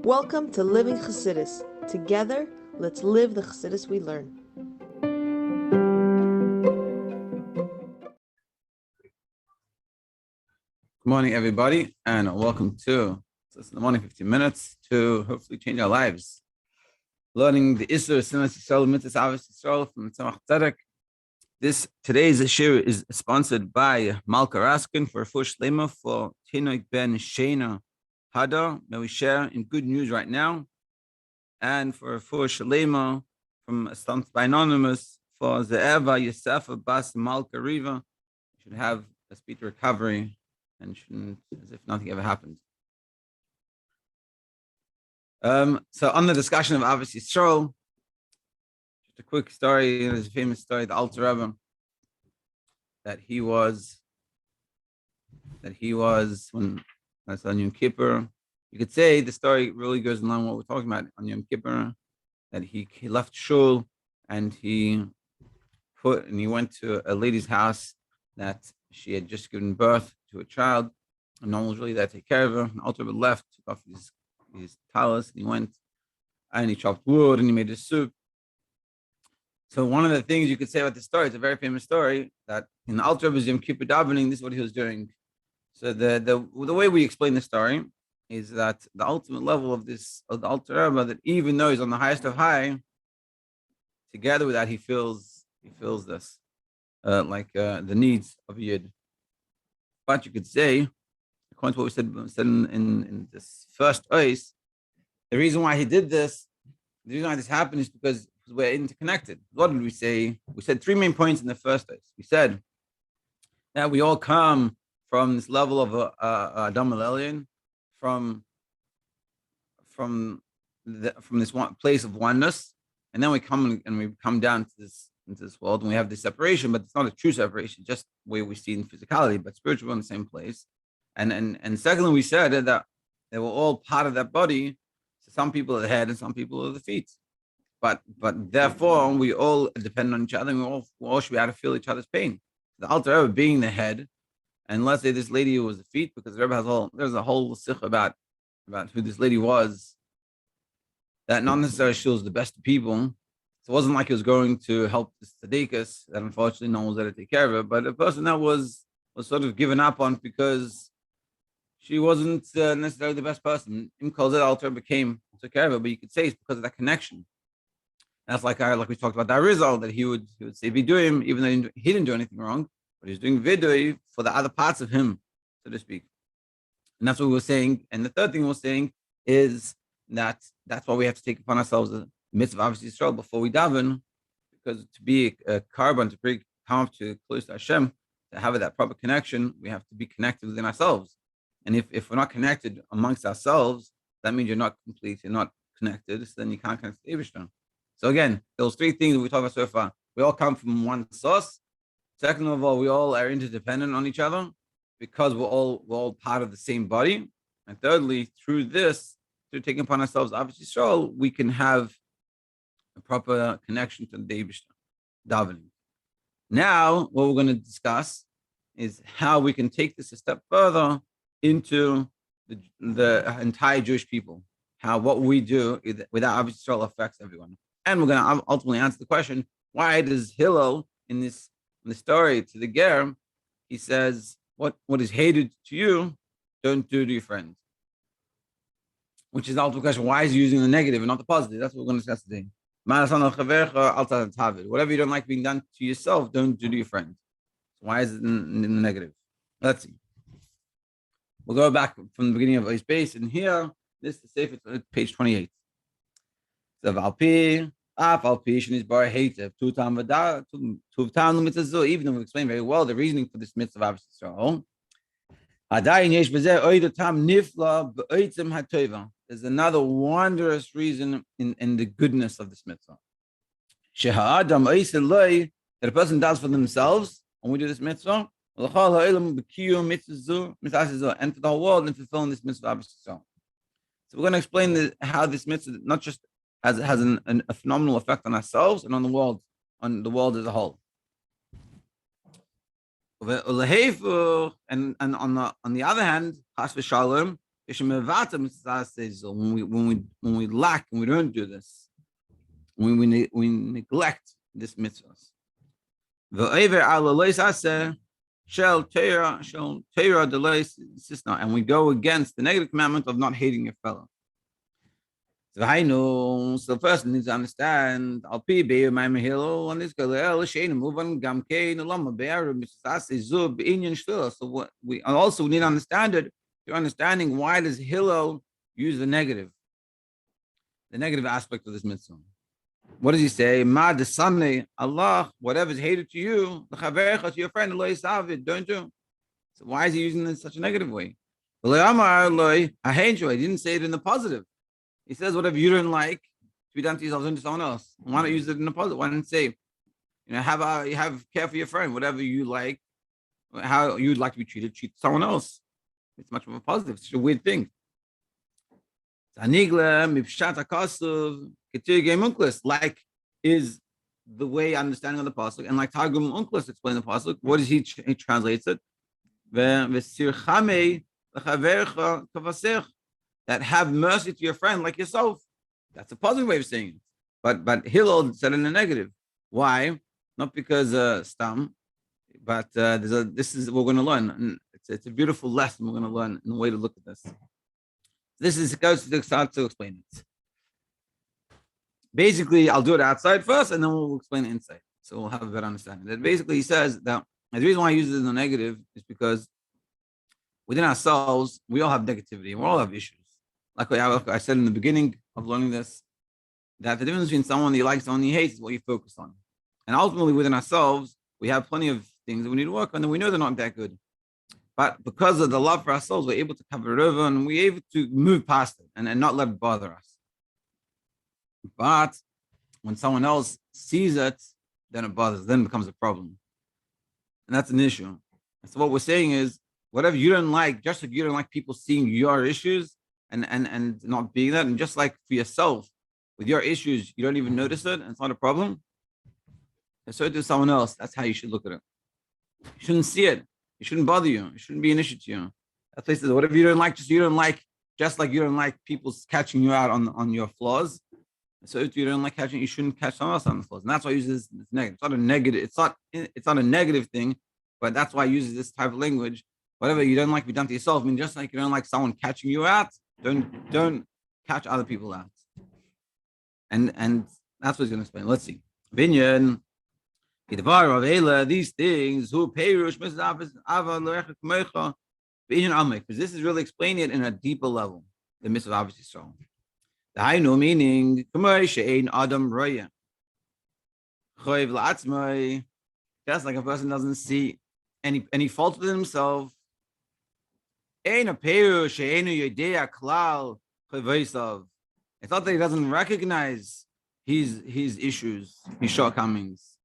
Welcome to Living Chassidus. Together, let's live the Chassidus we learn. Good morning, everybody, and welcome to this in the morning 15 minutes to hopefully change our lives. Learning the Isra Sinas Yisrael Mitzvahs Avos Yisrael from Tzemach Tzedek. Today's shir is sponsored by Malka Raskin for Refuah Shleima for Tinok ben Hoda. May we share in good news right now, and for Refuah Shleima from by Anonymous for Ze'eva, Yosefa, Bas Malka Riva. Should have a speedy recovery and shouldn't, as if nothing ever happened. So on the discussion of Avos Yisrael, just a quick story. There's a famous story, the Alter Rebbe, that he was when that's on Yom Kippur. You could say the story really goes in line with what we're talking about on Yom Kippur, that he left shul and he went to a lady's house that she had just given birth to a child, and no one was really there to take care of her. And Alter Rebbe left, took off his talus, and he went and he chopped wood and he made a soup. So one of the things you could say about this story, it's a very famous story, that in the Alter Rebbe's Yom Kippur davening, this is what he was doing. So the way we explain the story is that the ultimate level of the Alter Rebbe, that even though he's on the highest of high, together with that he feels this the needs of a yid. But you could say, according to what we said in this first ois, the reason why he did this, the reason why this happened is because we're interconnected. What did we say? We said three main points in the first ois. We said that we all come from this level of Adam Elyon, from this one place of oneness, and then we come down to into this world, and we have this separation, but it's not a true separation, just the way we see in physicality, but spiritual in the same place. And secondly, we said that they were all part of that body. So some people are the head and some people are the feet. But therefore, we all depend on each other, and we all should be able to feel each other's pain. The Alter Rebbe being the head, and let's say this lady was the feet, because the Rebbe there's a whole sikh about who this lady was, that not necessarily she was the best of people. So it wasn't like he was going to help this tzaddikus, that unfortunately no one was there to take care of her, but a person that was sort of given up on because she wasn't necessarily the best person. Imkol Alter became took care of her, but you could say it's because of that connection. That's like we talked about that result, that he would say viduim, even though he didn't do anything wrong, but he was doing vidui for the other parts of him, so to speak. And that's what we were saying. And the third thing we were saying is that that's why we have to take upon ourselves the mitzvah of Avos Yisrael before we daven, because to be a carbon, to come up to close to Hashem, to have that proper connection, we have to be connected within ourselves. And if we're not connected amongst ourselves, that means you're not complete, you're not connected, so then you can't connect to the Eibishter. So again, those three things that we talked about so far, we all come from one source. Second of all, we all are interdependent on each other because we're all part of the same body. And thirdly, through taking upon ourselves Avos Yisrael, we can have a proper connection to the Eibishter, davening. Now, what we're going to discuss is how we can take this a step further into the entire Jewish people. How what we do without Avos Yisrael affects everyone. And we're going to ultimately answer the question, why does Hillel in the story to the Ger, he says, what is hated to you, don't do to your friends. Which is the ultimate question, why is he using the negative and not the positive? That's what we're going to discuss today. Whatever you don't like being done to yourself, don't do to your friends. Why is it in the negative? Let's see. We'll go back from the beginning of Ois Base, and here, this is the Sefer, page 28. So even though we explain very well the reasoning for this mitzvah of Avos Yisrael, there's another wondrous reason in the goodness of this mitzvah. That a person does for themselves when we do this mitzvah, and for the whole world in fulfilling this mitzvah of Avos Yisrael. So we're going to explain how this mitzvah not just has a phenomenal effect on ourselves and on the world as a whole. And on the other hand, chas v'shalom, When we lack and we don't do this, we neglect this mitzvah. And we go against the negative commandment of not hating your fellow. So I know. So first we need to understand. Al pi be'er ma'amehilo on this galel shein muvan gamkein lama be'er mitzvah zub inyan shvila. So what we also need to understand it. You're understanding why does Hillel use the negative aspect of this mitzvah. What does he say? Ma desane Allah, whatever is hated to you, to your friend, don't do. So why is he using it in such a negative way? He didn't say it in the positive. He says whatever you don't like to be done to yourself, into someone else. Why not use it in the positive? Why not say, have care for your friend, whatever you like, how you'd like to be treated, treat someone else. It's much more a positive. It's a weird thing. Like is the way understanding of the pasuk, and like Targum Unclus explain the pasuk. What does he translates it? That have mercy to your friend like yourself. That's a positive way of saying it. But Hillel said in a negative. Why? Not because stam, but this is what we're going to learn. And it's a beautiful lesson we're going to learn in the way to look at this. This goes to start to explain it. Basically, I'll do it outside first, and then we'll explain it inside. So we'll have a better understanding. That basically he says that the reason why I use it in the negative is because within ourselves, we all have negativity, and we all have issues. Like I said in the beginning of learning this, that the difference between someone you like, someone you hate, is what you focus on. And ultimately, within ourselves, we have plenty of things that we need to work on, and we know they're not that good. But because of the love for ourselves, we're able to cover it over, and we're able to move past it and not let it bother us. But when someone else sees it, then it bothers, then it becomes a problem. And that's an issue. And so what we're saying is, whatever you don't like, just like you don't like people seeing your issues and not being that, and just like for yourself, with your issues, you don't even notice it, and it's not a problem. And so to someone else, that's how you should look at it. You shouldn't see it. It shouldn't bother you. It shouldn't be an issue to you. That's why he says, whatever you don't like, just like you don't like people catching you out on your flaws. So if you don't like catching, you shouldn't catch someone else on the flaws. And that's why he uses this negative. It's not a negative. It's not a negative thing, but that's why he uses this type of language. Whatever you don't like be done to yourself. I mean, just like you don't like someone catching you out, don't catch other people out. And that's what he's going to explain. Let's see. Binyan. These things who because this is really explaining it in a deeper level. The mitzvah obviously strong. The high no meaning Adam Roya. Just like a person doesn't see any fault within himself. It's not that he doesn't recognize his issues, his shortcomings.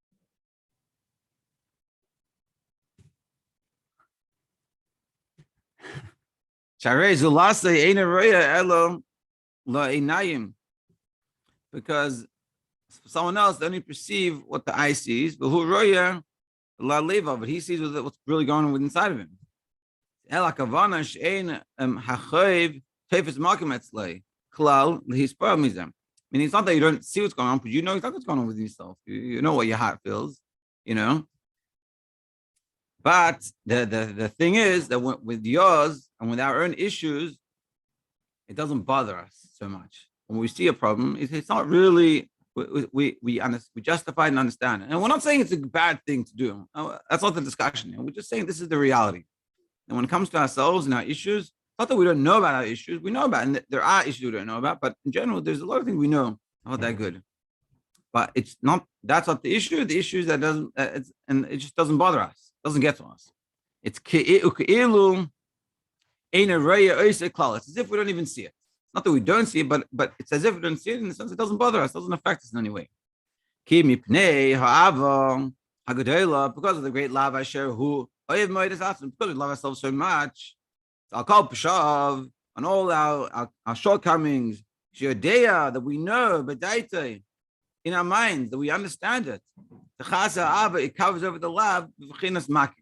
Because for someone else, they only perceive what the eye sees, but but he sees what's really going on inside of him. Meaning it's not that you don't see what's going on, but you know exactly what's going on with yourself. You know what your heart feels, But the thing is that with yours and with our own issues, it doesn't bother us so much. When we see a problem, it's not really, we justify and understand it. And we're not saying it's a bad thing to do. That's not the discussion. We're just saying this is the reality. And when it comes to ourselves and our issues, it's not that we don't know about our issues. We know about it, and there are issues we don't know about. But in general, there's a lot of things we know not that good. But it's not. That's not the issue. The issue is that and it just doesn't bother us. It doesn't get to us. It's as if we don't even see it. Not that we don't see it, but it's as if we don't see it in the sense it doesn't bother us. It doesn't affect us in any way. Because of the great love I share, because we love ourselves so much. I'll call Peshav on all our shortcomings, that we know, in our minds, that we understand it. It covers over the love, the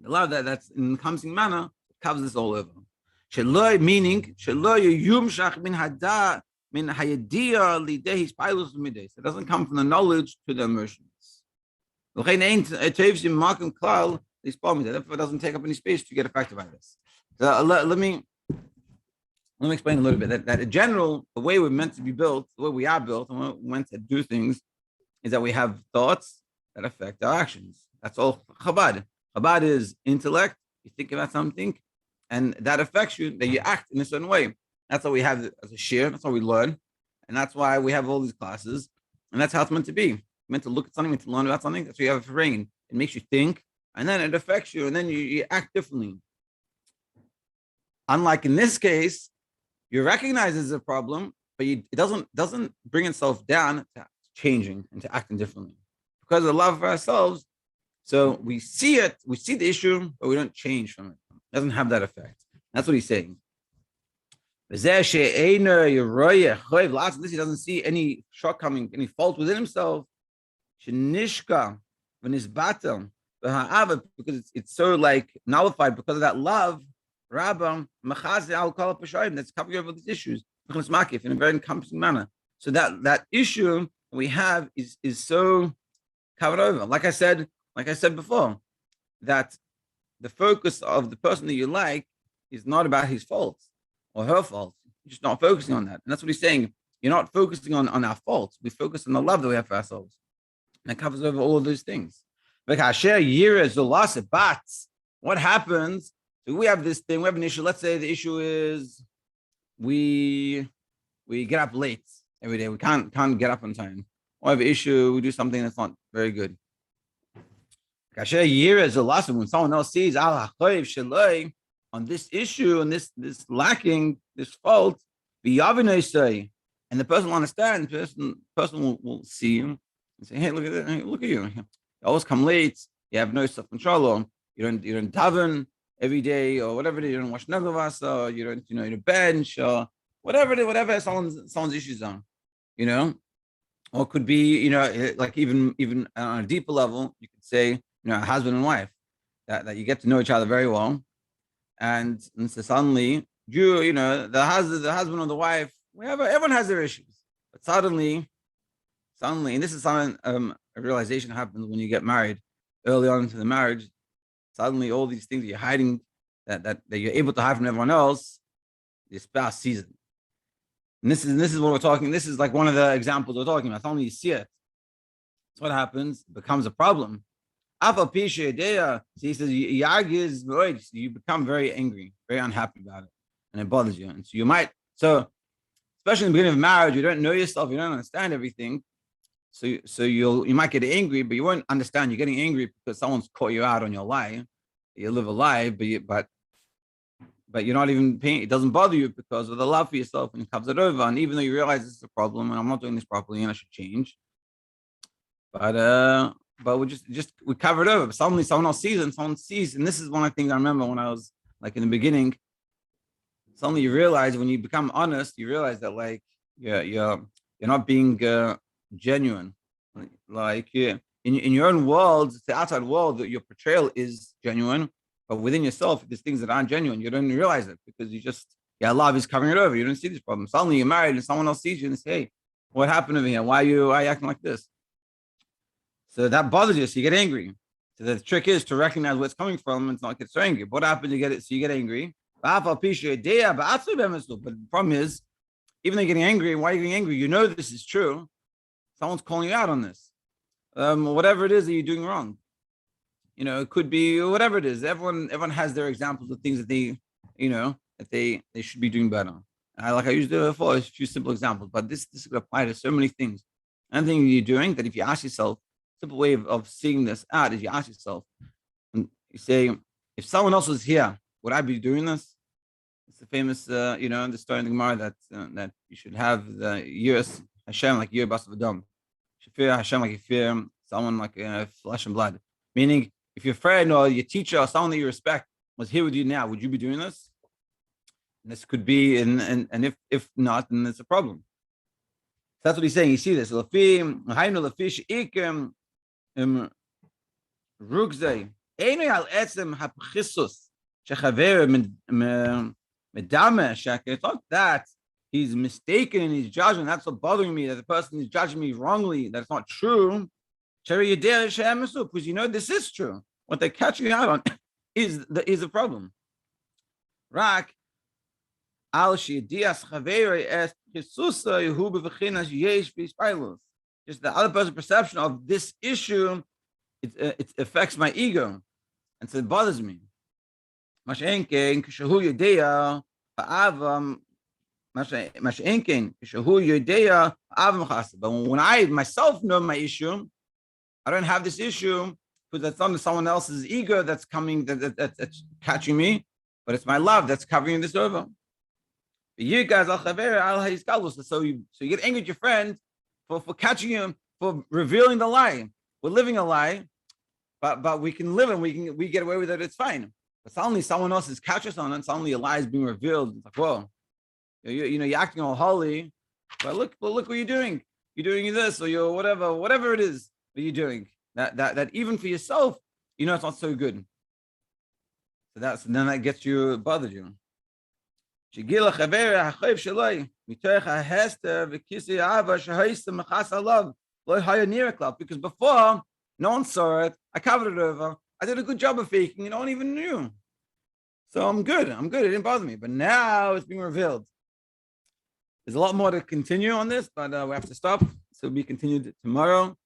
love that's in the encompassing manner, it covers this all over. Sheloi meaning sheloi yumshach min hada min hayadia lidei pilus mides. It doesn't come from the knowledge to the emotions. Therefore, it doesn't take up any space to get affected by this. So let me explain a little bit that in general, the way we're meant to be built, the way we are built, and we're meant to do things, is that we have thoughts that affect our actions. That's all Chabad. Chabad is intellect. You think about something, and that affects you. That you act in a certain way. That's what we have as a share. That's what we learn, and that's why we have all these classes. And that's how it's meant to be. Meant to look at something, meant to learn about something. That's why you have a brain. It makes you think, and then it affects you, and then you act differently. Unlike in this case, you recognize it's a problem, but it doesn't bring itself down to changing and to acting differently because of the love of ourselves. So we see it, we see the issue, but we don't change from it. It doesn't have that effect. That's what he's saying. This he doesn't see any shortcoming, any fault within himself. Because it's so like nullified because of that love. That's covering over these issues in a very encompassing manner. So that issue we have is so covered over. Like I said before, that the focus of the person that you like is not about his faults or her faults. You're just not focusing on that. And that's what he's saying. You're not focusing on our faults. We focus on the love that we have for ourselves. And it covers over all of those things. What happens? So we have this thing, we have an issue. Let's say the issue is we get up late every day. We can't get up on time. Or have an issue, we do something that's not very good. When someone else sees on this issue and this lacking, this fault, and the person will understand, the person will see you and say, hey, look at you. You always come late, you have no self-control, or you don't daven every day, or whatever it is, you don't wash nagavasa, or you don't bench, or whatever someone's issues are, or it could be, like even on a deeper level, you could say, a husband and wife, that you get to know each other very well, and so suddenly the husband or the wife, everyone has their issues, but suddenly, and this is something a realization happens when you get married, early on into the marriage. Suddenly, all these things that you're hiding, that you're able to hide from everyone else, your spouse sees it. And this is what we're talking. This is like one of the examples we're talking about. Suddenly you see it. That's what happens. It becomes a problem. So he says you become very angry, very unhappy about it, and it bothers you. And so especially in the beginning of marriage, you don't know yourself, you don't understand everything. So you might get angry, but you won't understand. You're getting angry because someone's caught you out on your lie. You live a lie, but you're not even paying. It doesn't bother you because of the love for yourself, and it covers it over. And even though you realize this is a problem, and I'm not doing this properly, and I should change, but we just we cover it over. But suddenly someone else sees it, and someone sees, and this is one of the things I remember when I was like in the beginning. Suddenly you realize when you become honest, you realize that like you're not being genuine. Like in your own world, the outside world, that your portrayal is genuine, but within yourself, there's things that aren't genuine. You don't even realize it because love is covering it over. You don't see this problem. Suddenly you're married and someone else sees you and say, hey, what happened over here? Why are you acting like this? So that bothers you, so you get angry. So the trick is to recognize where it's coming from and not get so angry. What happens? You get angry. But the problem is, even though you're getting angry, why are you getting angry? You know this is true. Someone's calling you out on this. Whatever it is that you're doing wrong. It could be whatever it is. Everyone has their examples of things that they should be doing better. Like I used before, a few simple examples, but this could apply to so many things. Anything you're doing, that if you ask yourself, simple way of seeing this out is you ask yourself, and you say, if someone else was here, would I be doing this? It's the famous, the story in the Gemara that you should have the years Hashem like year bas v'dam. You should fear Hashem like you fear someone like flesh and blood. Meaning, if your friend or your teacher or someone that you respect was here with you now, would you be doing this? And this could be, and if not, then it's a problem. So that's what he's saying. You see this. Rugzei. Einu al etzem hapchisus shechaver It's not that he's mistaken in his judgment. That's what's bothering me, that the person is judging me wrongly, that's not true. Because this is true. What they're catching you out on is the problem. Rak al shidias chaveri es Jesusa Yehu bevechinas yesh v'ispailus. Just the other person's perception of this issue, it affects my ego, and so it bothers me. Mashenken kishahu yedea ha'avam. But when I myself know my issue, I don't have this issue because that's not someone else's ego that's coming, that's catching me, but it's my love that's covering this over. So you get angry at your friend for catching him, for revealing the lie. We're living a lie, but we can live and we get away with it. It's fine. But suddenly someone else is catching us on it. Suddenly a lie is being revealed. It's like, whoa, you're acting all holy, but look what you're doing. You're doing this, or you're whatever it is that you're doing. That even for yourself, it's not so good. So then that gets you bothered you. Because before, no one saw it. I covered it over. I did a good job of faking. No one even knew. So I'm good. It didn't bother me. But now it's being revealed. There's a lot more to continue on this, but we have to stop. So it'll be continued tomorrow.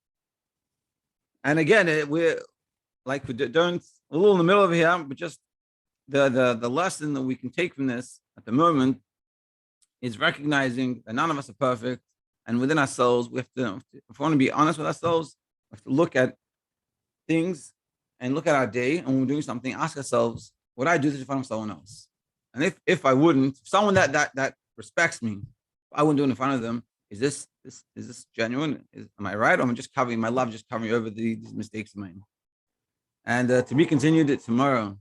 And again, we're a little in the middle of here, but just the lesson that we can take from this at the moment is recognizing that none of us are perfect, and within ourselves, we have to, if we want to be honest with ourselves, we have to look at things and look at our day, and when we're doing something, ask ourselves, would I do this in front of someone else? And if I wouldn't, someone that respects me, I wouldn't do it in front of them. Is this genuine? Am I right? Or am I just covering my love, just covering over these mistakes of mine? And to be continued tomorrow.